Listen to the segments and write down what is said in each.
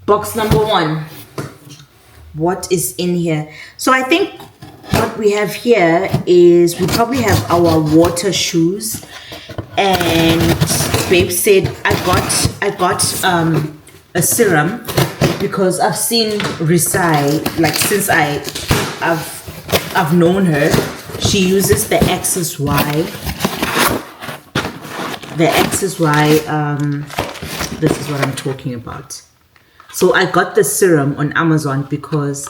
Box number 1. What is in here? So I think what we have here is we probably have our water shoes, and babe said I got a serum because I've seen Risai, like since I've known her, she uses the XSY. This is what I'm talking about. So I got the serum on Amazon because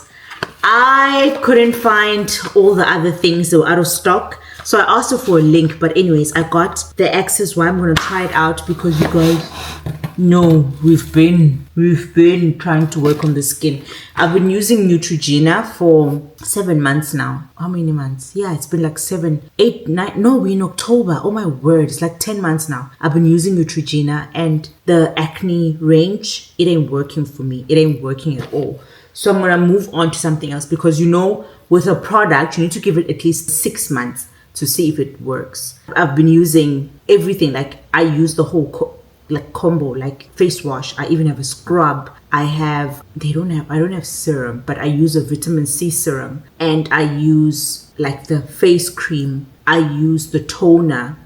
I couldn't find all the other things that were out of stock. So I asked her for a link, but anyways, I got the XSY. I'm gonna try it out because you guys know we've been trying to work on the skin. I've been using Neutrogena for 7 months now. How many months? Yeah, it's been like 7, 8, 9. No, we're in October. Oh my word, it's like 10 months now. I've been using Neutrogena, and the acne range, it ain't working for me. It ain't working at all. So I'm gonna move on to something else because with a product, you need to give it at least 6 months to see if it works. I've been using everything. Like I use the whole combo, like face wash. I even have a scrub. I don't have serum, but I use a vitamin C serum, and I use like the face cream. I use the toner,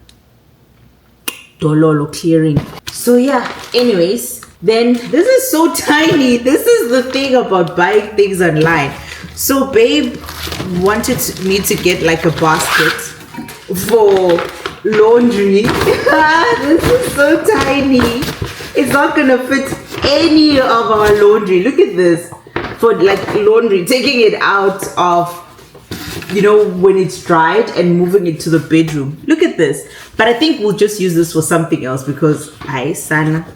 Dololo clearing. So yeah, anyways, then this is so tiny. This is the thing about buying things online. So babe wanted me to get like a basket for laundry. This is so tiny. It's not gonna fit any of our laundry. Look at this. For like laundry, taking it out of, when it's dried and moving it to the bedroom. Look at this. But I think we'll just use this for something else because Sana,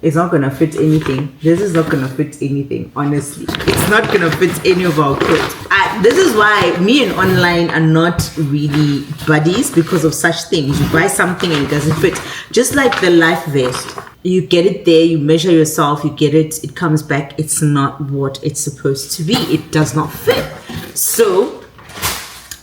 it's not gonna fit anything. This is not gonna fit anything, honestly. It's not gonna fit any of our clothes. This is why me and online are not really buddies, because of such things. You buy something and it doesn't fit. Just like the life vest. You get it there, you measure yourself, you get it, it comes back. It's not what it's supposed to be. It does not fit. So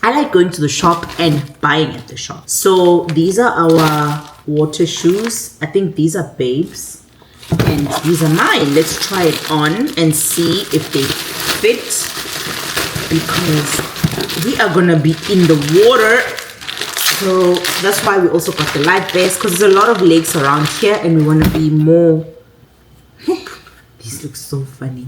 I like going to the shop and buying at the shop. So these are our water shoes. I think these are babes. And these are mine. Let's try it on and see if they fit, because we are gonna be in the water. So that's why we also got the light vest, because there's a lot of lakes around here and we want to be more. These look so funny.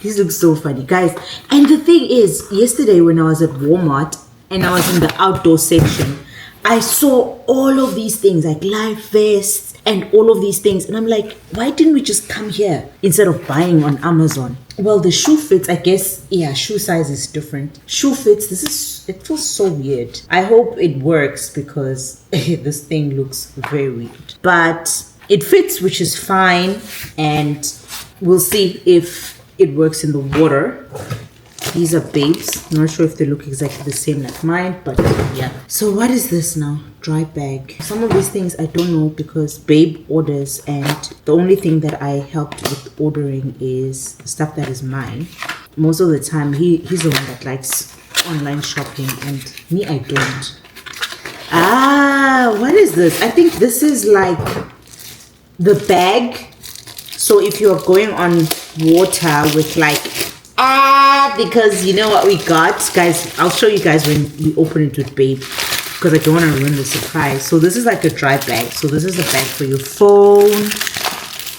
These look so funny, guys. And the thing is, yesterday when I was at Walmart and I was in the outdoor section, I saw all of these things like life vests and all of these things, and I'm like, why didn't we just come here instead of buying on Amazon? Well, the shoe fits, I guess, yeah, shoe size is different. Shoe fits, it feels so weird. I hope it works because this thing looks very weird. But it fits, which is fine, and we'll see if it works in the water. These are babes. I'm not sure if they look exactly the same like mine, but yeah. So what is this now? Dry bag. Some of these things I don't know because babe orders, and the only thing that I helped with ordering is the stuff that is mine. Most of the time he's the one that likes online shopping, and me, I don't. What is this? I think this is like the bag. So if you're going on water with like because you know what we got, guys. I'll show you guys when we open it with babe, because I don't want to ruin the surprise. So this is like a dry bag. So this is the bag for your phone,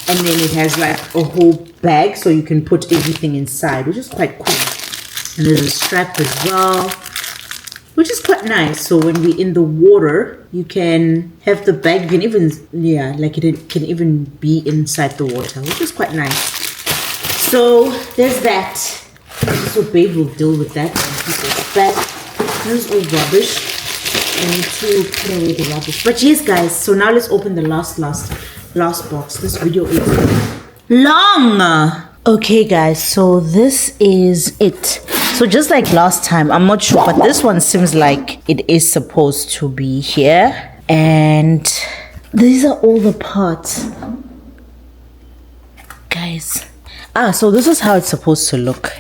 and then it has like a whole bag so you can put everything inside, which is quite cool. And there's a strap as well, which is quite nice. So when we're in the water, you can have the bag. You can even, it can even be inside the water, which is quite nice. So there's that. So babe will deal with that. That is all rubbish. I need to put away the rubbish. But yes, guys. So now let's open the last box. This video is long. Okay, guys. So this is it. So just like last time, I'm not sure, but this one seems like it is supposed to be here. And these are all the parts, guys. So this is how it's supposed to look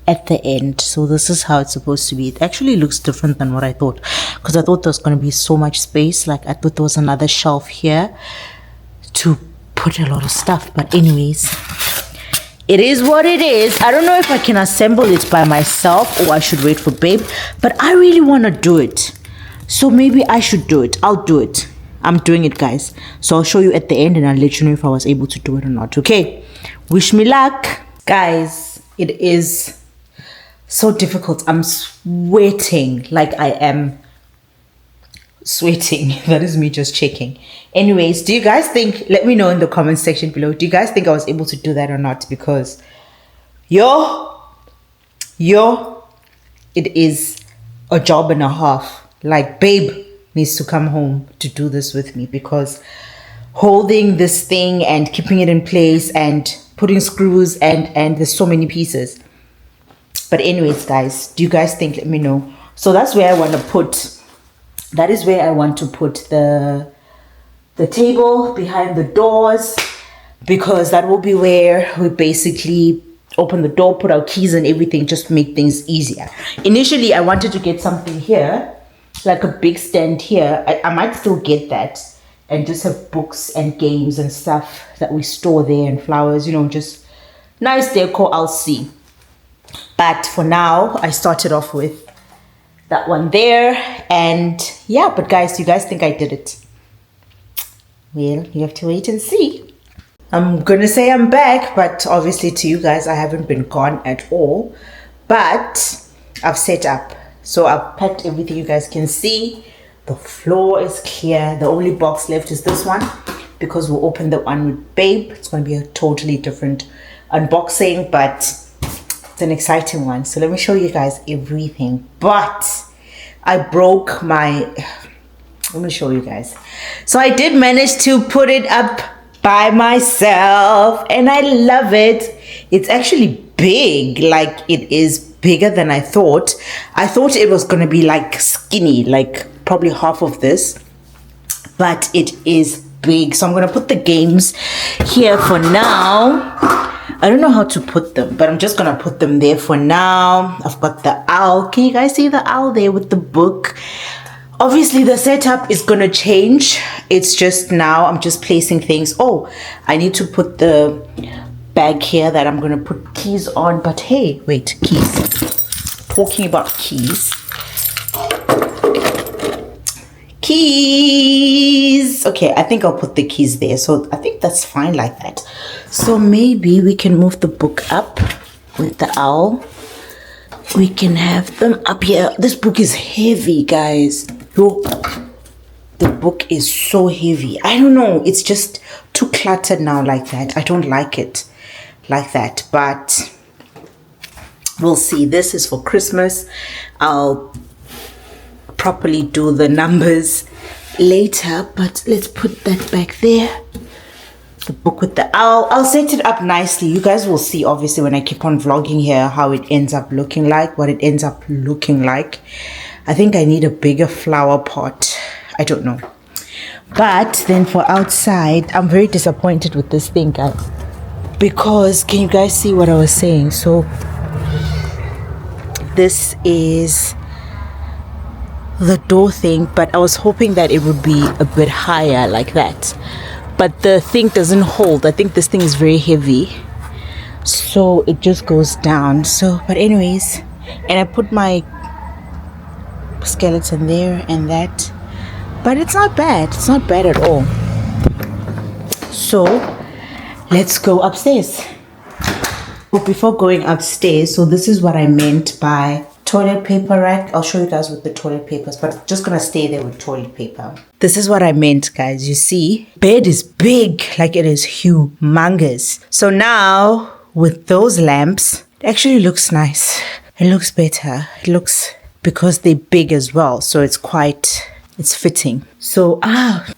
at the end. So this is how it's supposed to be. It actually looks different than what I thought, because I thought there was going to be so much space. Like I thought there was another shelf here to put a lot of stuff. But anyways, it is what it is. I don't know if I can assemble it by myself or I should wait for Babe, but I really want to do it. So maybe I should do it. I'll do it. I'm doing it, guys. So I'll show you at the end and I'll let you know if I was able to do it or not. Okay? Wish me luck. Guys, it is so difficult. I'm sweating like I am sweating. That is me just checking. Anyways, do you guys think, let me know in the comment section below, do you guys think I was able to do that or not? Because it is a job and a half. Like, Babe needs to come home to do this with me, because holding this thing and keeping it in place and putting screws and there's so many pieces. But anyways, guys, do you guys think, let me know. So that's where I want to put, that is where I want to put the table behind the doors, because that will be where we basically open the door, put our keys and everything, just to make things easier. Initially, I wanted to get something here, like a big stand here. I might still get that and just have books and games and stuff that we store there, and flowers, you know, just nice decor. I'll see. But for now, I started off with that one there. And yeah, but guys, do you guys think I did it? Well, you have to wait and see. I'm gonna say I'm back, but obviously to you guys, I haven't been gone at all. But I've set up. So I've packed everything you guys can see. The floor is clear. The only box left is this one, because we'll open the one with Babe. It's going to be a totally different unboxing, but it's an exciting one. So let me show you guys everything. But I broke my... Let me show you guys. So I did manage to put it up by myself, and I love it. It's actually big. Like, it is bigger than I thought. I thought it was going to be like skinny, like probably half of this, but it is big. So I'm going to put the games here for now. I don't know how to put them, but I'm just going to put them there for now. I've got the owl. Can you guys see the owl there with the book? Obviously, the setup is going to change. It's just now I'm just placing things. Oh, I need to put the bag here that I'm going to put keys on. But hey, wait, keys. Talking about keys. Keys. Okay, I think I'll put the keys there. So I think that's fine like that. So maybe we can move the book up with the owl. We can have them up here. This book is heavy, guys. Look, the book is so heavy. I don't know. It's just too cluttered now like that. I don't like it like that. But we'll see. This is for Christmas. I'll properly do the numbers later, but let's put that back there. The book with the owl. I'll set it up nicely. You guys will see, obviously, when I keep on vlogging here, how it ends up looking like, what it ends up looking like. I think I need a bigger flower pot. I don't know. But then for outside, I'm very disappointed with this thing, guys, because can you guys see what I was saying? So this is the door thing, but I was hoping that it would be a bit higher like that, but the thing doesn't hold. I think this thing is very heavy, so it just goes down. So, but anyways, and I put my skeleton there and that, but it's not bad. It's not bad at all. So let's go upstairs. But before going upstairs, so this is what I meant by toilet paper rack. I'll show you guys with the toilet papers, but I'm just gonna stay there with toilet paper. This is what I meant, guys. You see, bed is big, like it is humongous. So now with those lamps, it actually looks nice. It looks better. It looks, because they're big as well, so it's fitting. So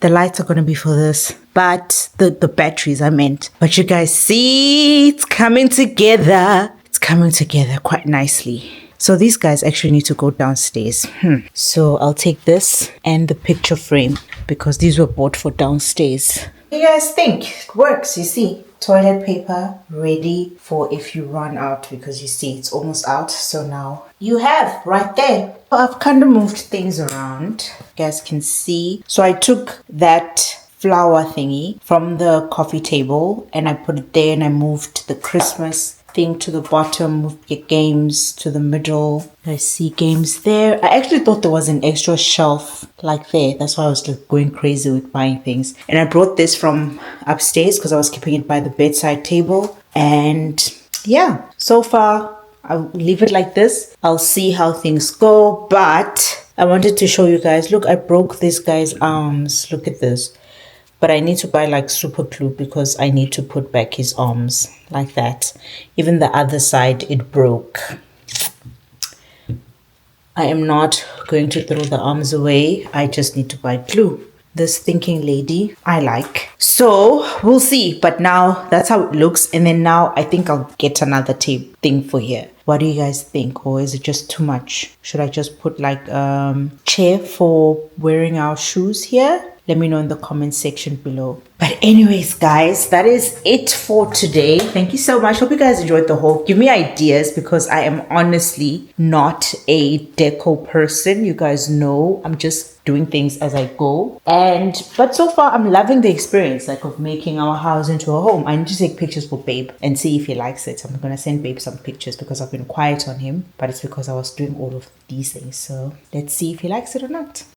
the lights are gonna be for this, but the batteries I meant. But you guys see, it's coming together. It's coming together quite nicely. So these guys actually need to go downstairs. So I'll take this and the picture frame, because these were bought for downstairs. What do you guys think? It works, you see. Toilet paper ready for if you run out, because you see it's almost out. So now you have right there. I've kind of moved things around, you guys can see. So I took that flower thingy from the coffee table, and I put it there, and I moved the Christmas thing to the bottom, moved the games to the middle. I see games there. I actually thought there was an extra shelf like there. That's why I was like going crazy with buying things. And I brought this from upstairs because I was keeping it by the bedside table. And yeah, so far I'll leave it like this. I'll see how things go, but I wanted to show you guys. Look, I broke this guy's arms. Look at this. But I need to buy like super glue because I need to put back his arms like that. Even the other side, it broke. I am not going to throw the arms away. I just need to buy glue. This thinking lady, I like. So we'll see. But now that's how it looks. And then now I think I'll get another tape thing for here. What do you guys think? Or is it just too much? Should I just put like chair for wearing our shoes here? Let me know in the comment section below. But anyways, guys, that is it for today. Thank you so much. Hope you guys enjoyed the haul. Give me ideas because I am honestly not a deco person. You guys know I'm just doing things as I go. But so far, I'm loving the experience like of making our house into a home. I need to take pictures for Babe and see if he likes it. I'm going to send Babe some pictures because I've been quiet on him. But it's because I was doing all of these things. So let's see if he likes it or not.